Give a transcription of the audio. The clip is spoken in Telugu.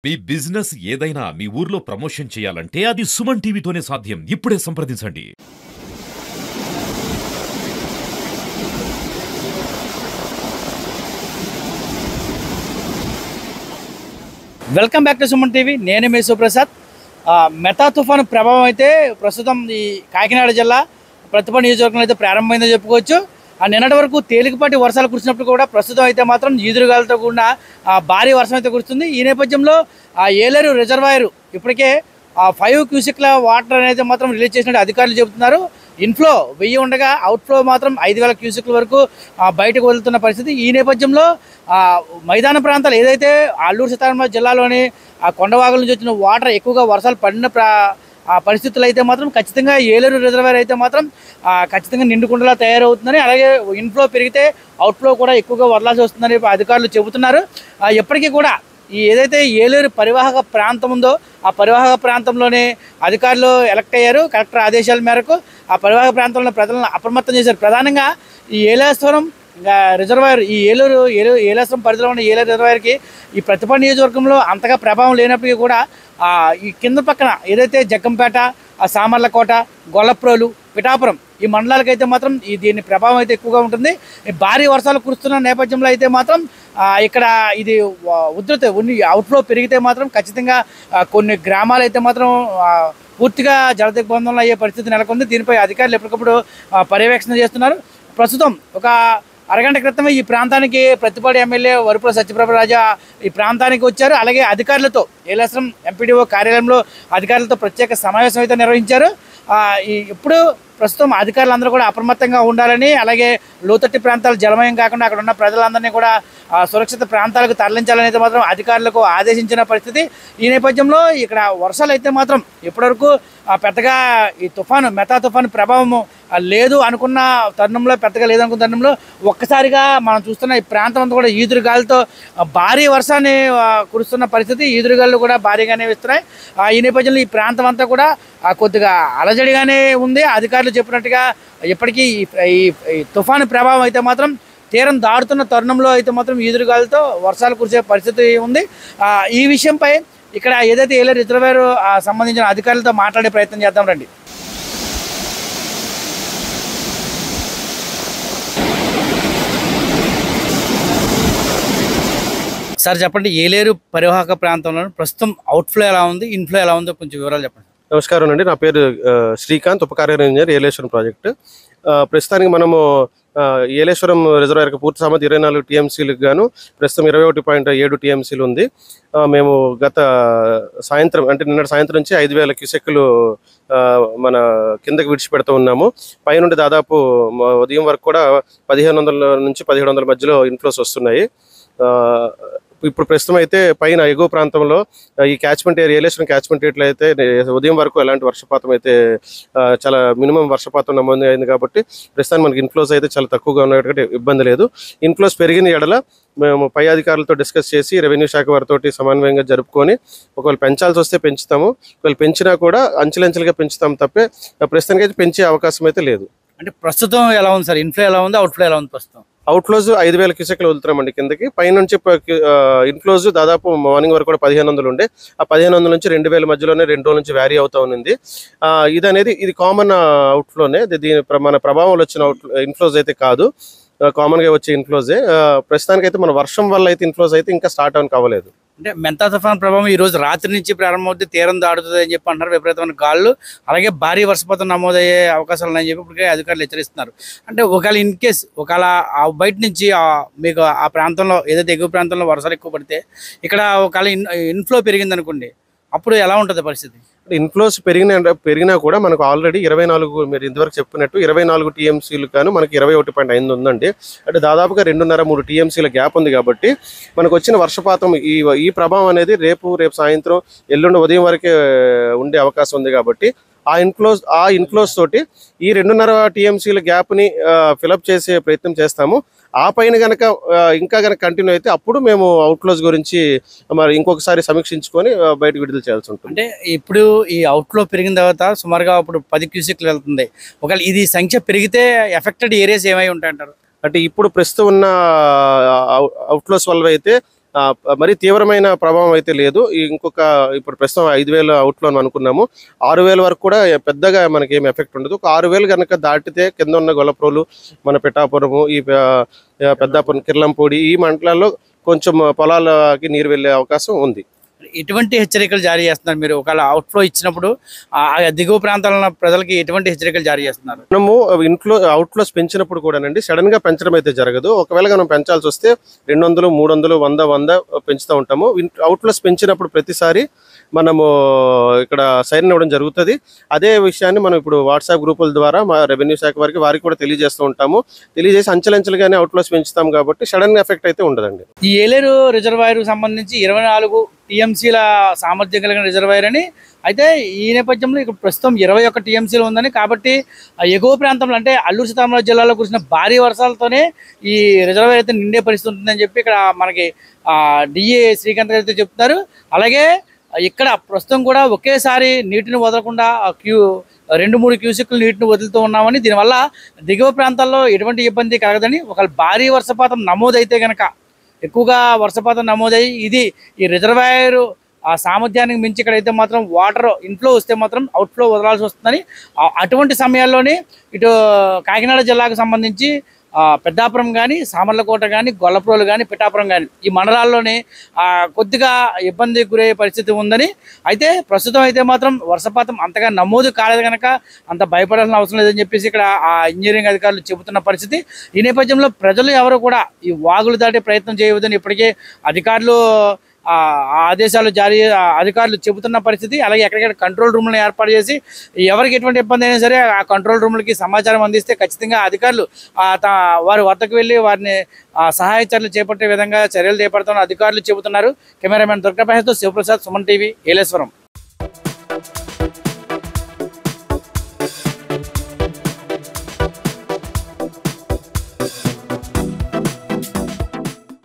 మీ బిజినెస్ ఏదైనా మీ ఊర్లో ప్రమోషన్ చేయాలంటే అది సుమన్ టీవీతోనే సాధ్యం. ఇప్పుడే సంప్రదించండి. Welcome back to Suman TV. నేను మీ సుప్రసాద్. మెతా తుఫాను ప్రభావం అయితే ప్రస్తుతం ఈ కాకినాడ జిల్లా ప్రతిభ నియోజకవర్గంలో అయితే ప్రారంభమైందని చెప్పుకోవచ్చు. నిన్నటి వరకు తేలికపాటి వర్షాలు కురిసినప్పుడు కూడా ప్రస్తుతం అయితే మాత్రం ఈదురుగాలతో కూడిన భారీ వర్షం అయితే కురుస్తుంది. ఈ నేపథ్యంలో ఏలేరు రిజర్వాయర్ ఇప్పటికే 5 క్యూసెక్ల వాటర్ అనేది మాత్రం రిలీజ్ చేసినట్టు అధికారులు చెబుతున్నారు. ఇన్ఫ్లో 1000 ఉండగా అవుట్ఫ్లో మాత్రం 5000 క్యూసెక్ల వరకు బయటకు వదులుతున్న పరిస్థితి. ఈ నేపథ్యంలో మైదాన ప్రాంతాలు ఏదైతే అల్లూరు సీతారామరాజు జిల్లాలోని కొండవాగుల నుంచి వచ్చిన వాటర్ ఎక్కువగా వర్షాలు పడిన పరిస్థితులు అయితే మాత్రం ఖచ్చితంగా ఏలేరు రిజర్వాయర్ అయితే మాత్రం ఖచ్చితంగా నిండుకుండలా తయారవుతుందని, అలాగే ఇన్ఫ్లో పెరిగితే అవుట్ఫ్లో కూడా ఎక్కువగా వదలాల్సి వస్తుందని అధికారులు చెబుతున్నారు. ఎప్పటికీ కూడా ఈ ఏదైతే ఏలేరు పరివాహక ప్రాంతం ఉందో ఆ పరివాహక ప్రాంతంలోనే అధికారులు ఎలక్ట్ అయ్యారు. కలెక్టర్ ఆదేశాల మేరకు ఆ పరివాహక ప్రాంతంలో ప్రజలను అప్రమత్తం చేశారు. ప్రధానంగా ఈ ఏలేశ్వరం రిజర్వాయర్, ఈ ఏలేశ్వరం పరిధిలో ఉన్న ఏలేరు రిజర్వాయర్కి ఈ ప్రతిభ నియోజకవర్గంలో అంతగా ప్రభావం లేనప్పటికీ కూడా ఈ కింద పక్కన ఏదైతే జగ్గంపేట, సామర్లకోట, గొల్లప్రోలు, పిఠాపురం ఈ మండలాలకైతే మాత్రం దీని ప్రభావం అయితే ఎక్కువగా ఉంటుంది. భారీ వర్షాలు కురుస్తున్న నేపథ్యంలో అయితే మాత్రం ఇక్కడ ఇది ఉధృత అవుట్ఫ్లో పెరిగితే మాత్రం ఖచ్చితంగా కొన్ని గ్రామాలు అయితే మాత్రం పూర్తిగా జలదిగ్బంధంలో అయ్యే పరిస్థితి నెలకొంది. దీనిపై అధికారులు ఎప్పటికప్పుడు పర్యవేక్షణ చేస్తున్నారు. ప్రస్తుతం ఒక అరగంట క్రితమే ఈ ప్రాంతానికి ప్రతిపాడు ఎమ్మెల్యే వరుపుల సత్యప్రభరాజా ఈ ప్రాంతానికి వచ్చారు. అలాగే అధికారులతో ఏలేశ్వరం ఎంపీడీఓ కార్యాలయంలో అధికారులతో ప్రత్యేక సమావేశం అయితే నిర్వహించారు. ఇప్పుడు ప్రస్తుతం అధికారులందరూ కూడా అప్రమత్తంగా ఉండాలని, అలాగే లోతట్టు ప్రాంతాలు జలమయం కాకుండా అక్కడ ఉన్న ప్రజలందరినీ కూడా సురక్షిత ప్రాంతాలకు తరలించాలని అయితే మాత్రం అధికారులకు ఆదేశించిన పరిస్థితి. ఈ నేపథ్యంలో ఇక్కడ వర్షాలు అయితే మాత్రం ఇప్పటివరకు పెద్దగా ఈ మెతా తుఫాను ప్రభావం లేదు అనుకున్న తరుణంలో, పెద్దగా లేదనుకున్న తరుణంలో ఒక్కసారిగా మనం చూస్తున్న ఈ ప్రాంతం అంతా కూడా ఈదురుగాలితో భారీ వర్షాన్ని కురుస్తున్న పరిస్థితి. ఈదురుగాలు కూడా భారీగానే వేస్తున్నాయి. ఈ నేపథ్యంలో ఈ ప్రాంతం అంతా కూడా కొద్దిగా అలజడిగానే ఉంది. అధికారులు చెప్పినట్టుగా ఇప్పటికీ ఈ తుఫాను ప్రభావం అయితే మాత్రం తీరం దాడుతున్న తరుణంలో అయితే మాత్రం ఈదురుగాలతో వర్షాలు కురిసే పరిస్థితి ఉంది. ఈ విషయంపై ఇక్కడ ఏదైతే ఏలేరు రిజర్వాయర్ సంబంధించిన అధికారులతో మాట్లాడే ప్రయత్నం చేద్దాం రండి. సార్ చెప్పండి, ఏలేరు పరివాహక ప్రాంతంలో ప్రస్తుతం అవుట్ఫ్లో ఎలా ఉంది, ఇన్ఫ్లో ఎలా ఉందో కొంచెం వివరాలు చెప్పండి. నమస్కారం అండి, నా పేరు శ్రీకాంత్, ఉపకార్య ఇంజనీర్, ఏలేశ్వరం ప్రాజెక్టు. ప్రస్తుతానికి మనము ఏలేశ్వరం రిజర్వాయర్కి పూర్తి సామర్థ్యం 24 టీఎంసీలకు గాను ప్రస్తుతం 21.7 టీఎంసీలు ఉంది. మేము గత సాయంత్రం అంటే నిన్నటి సాయంత్రం నుంచి 5000 క్యూసెక్లు మన కిందకి విడిచిపెడుతూ ఉన్నాము. పైనుండి దాదాపు ఉదయం వరకు కూడా 1500 నుంచి 1700 మధ్యలో ఇన్ఫ్లోస్ వస్తున్నాయి. ఇప్పుడు ప్రస్తుతం అయితే పైన ఎగువ ప్రాంతంలో ఈ క్యాచ్మెంట్ ఏరియా, ఏలేశ్వరం క్యాచ్మెంట్ ఏరియాలో అయితే ఉదయం వరకు ఎలాంటి వర్షపాతం అయితే చాలా మినిమం వర్షపాతం నమోదు అయింది. కాబట్టి ప్రస్తుతానికి మనకి ఇన్ఫ్లోస్ అయితే చాలా తక్కువగా ఉన్నటువంటి ఇబ్బంది లేదు. ఇన్ఫ్లోస్ పెరిగిన ఎడల మేము పై అధికారులతో డిస్కస్ చేసి రెవెన్యూ శాఖ వారితో సమన్వయంగా జరుపుకొని ఒకవేళ పెంచాల్సి వస్తే పెంచుతాము, ఒకవేళ పెంచినా కూడా అంచెలంచెలుగా పెంచుతాం తప్పే ప్రస్తుతానికి అయితే పెంచే అవకాశం అయితే లేదు. అంటే ప్రస్తుతం ఎలా ఉంది సార్, ఇన్ఫ్లో ఎలా ఉంది, అవుట్ఫ్లో ఎలా ఉంది? ప్రస్తుతం అవుట్ఫ్లోజ్ 5000 క్యూసెక్లు వదులుతున్నామండి కిందకి. పైనుంచి ఇన్ఫ్లోజ్ దాదాపు మార్నింగ్ వరకు కూడా 1500 ఉండే. ఆ 1500 నుంచి 2000 మధ్యలోనే 2 రోజుల నుంచి వ్యారీ అవుతా ఉంది. ఇది కామన్ అవుట్ఫ్లోనే, మన ప్రభావంలో వచ్చిన ఇన్ఫ్లోజ్ అయితే కాదు, కామన్గా వచ్చే ఇన్ఫ్లోజే. ప్రస్తుతానికైతే మన వర్షం వల్ల అయితే ఇన్ఫ్లోజ్ అయితే ఇంకా స్టార్ట్ అవని కావలేదు. అంటే మెతా తుఫాన్ ప్రభావం ఈ రోజు రాత్రి నుంచి ప్రారంభమవుతే తీరం దాడుతుంది అని చెప్పి అంటారు. విపరీతమైన గాళ్ళు, అలాగే భారీ వర్షపాతం నమోదయ్యే అవకాశాలు ఉన్నాయని చెప్పి ఇప్పటికే అధికారులు హెచ్చరిస్తున్నారు. అంటే ఒకవేళ ఇన్ కేస్ బయట నుంచి మీకు ఆ ప్రాంతంలో ఏదైతే ఎగువ ప్రాంతంలో వర్షాలు ఎక్కువ పడితే ఇక్కడ ఒకవేళ ఇన్ఫ్లో పెరిగింది అనుకోండి, అప్పుడు ఎలా ఉంటుంది పరిస్థితి? ఇన్ఫ్లోస్ పెరిగినా కూడా మనకు ఆల్రెడీ 24, మీరు ఇంతవరకు చెప్పినట్టు 24 టీఎంసీలు కానీ మనకి 21.5 ఉందండి. అంటే దాదాపుగా 2.5-3 టీఎంసీల గ్యాప్ ఉంది. కాబట్టి మనకు వచ్చిన వర్షపాతం ఈ ప్రభావం అనేది రేపు సాయంత్రం, ఎల్లుండి ఉదయం వరకే ఉండే అవకాశం ఉంది. కాబట్టి ఆ ఇన్ఫ్లోస్ తోటి ఈ 2.5 టీఎంసీల గ్యాప్ని ఫిలప్ చేసే ప్రయత్నం చేస్తాము. ఆ పైన కనుక ఇంకా కంటిన్యూ అయితే అప్పుడు మేము అవుట్ఫ్లోస్ గురించి మరి ఇంకొకసారి సమీక్షించుకొని బయటకు విడుదల చేయాల్సి ఉంటుంది. అంటే ఇప్పుడు ఈ అవుట్ఫ్లో పెరిగిన తర్వాత సుమారుగా ఇప్పుడు 10 క్యూసెక్లు వెళ్తుంది. ఒకవేళ ఇది సంఖ్య పెరిగితే ఎఫెక్టెడ్ ఏరియాస్ ఏమై ఉంటాయంటారు? అంటే ఇప్పుడు ప్రస్తుతం ఉన్న అవుట్ఫ్లోస్ వల్ల అయితే మరి తీవ్రమైన ప్రభావం అయితే లేదు. ఇంకొక ఇప్పుడు ప్రస్తుతం 5,000 అవుట్లో అనుకున్నాము. 6,000 వరకు కూడా పెద్దగా మనకి ఏం ఎఫెక్ట్ ఉండదు. ఒక 6,000 కనుక దాటితే కింద ఉన్న గొల్లప్రోలు, మన పిఠాపురము, ఈ పెద్దాపురం, కిర్లంపూడి ఈ మండలాల్లో కొంచెం పొలాలకి నీరు వెళ్ళే అవకాశం ఉంది. ఎటువంటి హెచ్చరికలు జారీ చేస్తున్నారు మీరు? ఒకవేళ అవుట్ఫ్లో ఇచ్చినప్పుడు ఆ దిగువ ప్రాంతాల ప్రజలకి ఎటువంటి హెచ్చరికలు జారీ చేస్తున్నారు? మనము ఇంట్లో అవుట్ఫ్లోస్ పెంచినప్పుడు కూడానండి సడన్ గా పెంచడం అయితే జరగదు. ఒకవేళ మనం పెంచాల్సి వస్తే 200, 300, 100 పెంచుతూ ఉంటాము. అవుట్ఫ్లోస్ పెంచినప్పుడు ప్రతిసారి మనము ఇక్కడ సైరన్ ఇవ్వడం జరుగుతుంది. అదే విషయాన్ని మనం ఇప్పుడు వాట్సాప్ గ్రూపుల ద్వారా మా రెవెన్యూ శాఖ వారికి కూడా తెలియజేస్తూ ఉంటాము. తెలియజేసి అంచెలంచెలుగానే అవుట్ఫ్లోస్ పెంచుతాం కాబట్టి సడన్ ఎఫెక్ట్ అయితే ఉండదండి. ఈ ఏలేరు రిజర్వాయర్ సంబంధించి 24 టీఎంసీల సామర్థ్యం కలిగిన రిజర్వాయర్ అని అయితే ఈ నేపథ్యంలో ఇక్కడ ప్రస్తుతం 21 టీఎంసీలు ఉందని, కాబట్టి ఎగువ ప్రాంతంలో అంటే అల్లూరు సీతారామరాజు జిల్లాలో కురిసిన భారీ వర్షాలతోనే ఈ రిజర్వాయర్ అయితే నిండే పరిస్థితి ఉంటుందని చెప్పి ఇక్కడ మనకి డిఏ శ్రీకాంత్ గారు అయితే చెప్తున్నారు. అలాగే ఇక్కడ ప్రస్తుతం కూడా ఒకేసారి నీటిని వదలకుండా 2-3 క్యూసెక్లు నీటిని వదులుతూ ఉన్నామని, దీనివల్ల దిగువ ప్రాంతాల్లో ఎటువంటి ఇబ్బంది కలగదని, ఒకవేళ భారీ వర్షపాతం నమోదైతే కనుక ఎక్కువగా వర్షపాతం నమోదయ్యి ఇది ఈ రిజర్వాయర్ ఆ సామర్థ్యానికి మించి ఇక్కడైతే మాత్రం వాటర్ ఇన్ఫ్లో వస్తే మాత్రం అవుట్ఫ్లో వదలాల్సి వస్తుందని, అటువంటి సమయాల్లోనే ఇటు కాకినాడ జిల్లాకు సంబంధించి పెద్దాపురం కానీ, సామర్లకోట కానీ, గొల్లప్రోలు కానీ, పిఠాపురం కానీ ఈ మండలాల్లోనే కొద్దిగా ఇబ్బంది గురయ్యే పరిస్థితి ఉందని, అయితే ప్రస్తుతం అయితే మాత్రం వర్షపాతం అంతగా నమోదు కాలేదు కనుక అంత భయపడాల్సిన అవసరం లేదని చెప్పేసి ఇక్కడ ఆ ఇంజనీరింగ్ అధికారులు చెబుతున్న పరిస్థితి. ఈ నేపథ్యంలో ప్రజలు ఎవరు కూడా ఈ వాగులు దాటే ప్రయత్నం చేయవద్దని ఇప్పటికే అధికారులు ఆదేశాలు అధికారులు చెబుతున్న పరిస్థితి. అలాగే ఎక్కడికక్కడ కంట్రోల్ రూమ్లను ఏర్పాటు చేసి ఎవరికి ఎటువంటి ఇబ్బంది అయినా సరే ఆ కంట్రోల్ రూమ్లకి సమాచారం అందిస్తే ఖచ్చితంగా అధికారులు వారి వద్దకు వెళ్ళి వారిని సహాయ చర్యలు చేపట్టే విధంగా చర్యలు చేపడతామని అధికారులు చెబుతున్నారు. కెమెరామెన్ దుర్గాప్రసాద్తో శివప్రసాద్, సుమన్ టీవీ, ఏలేశ్వరం.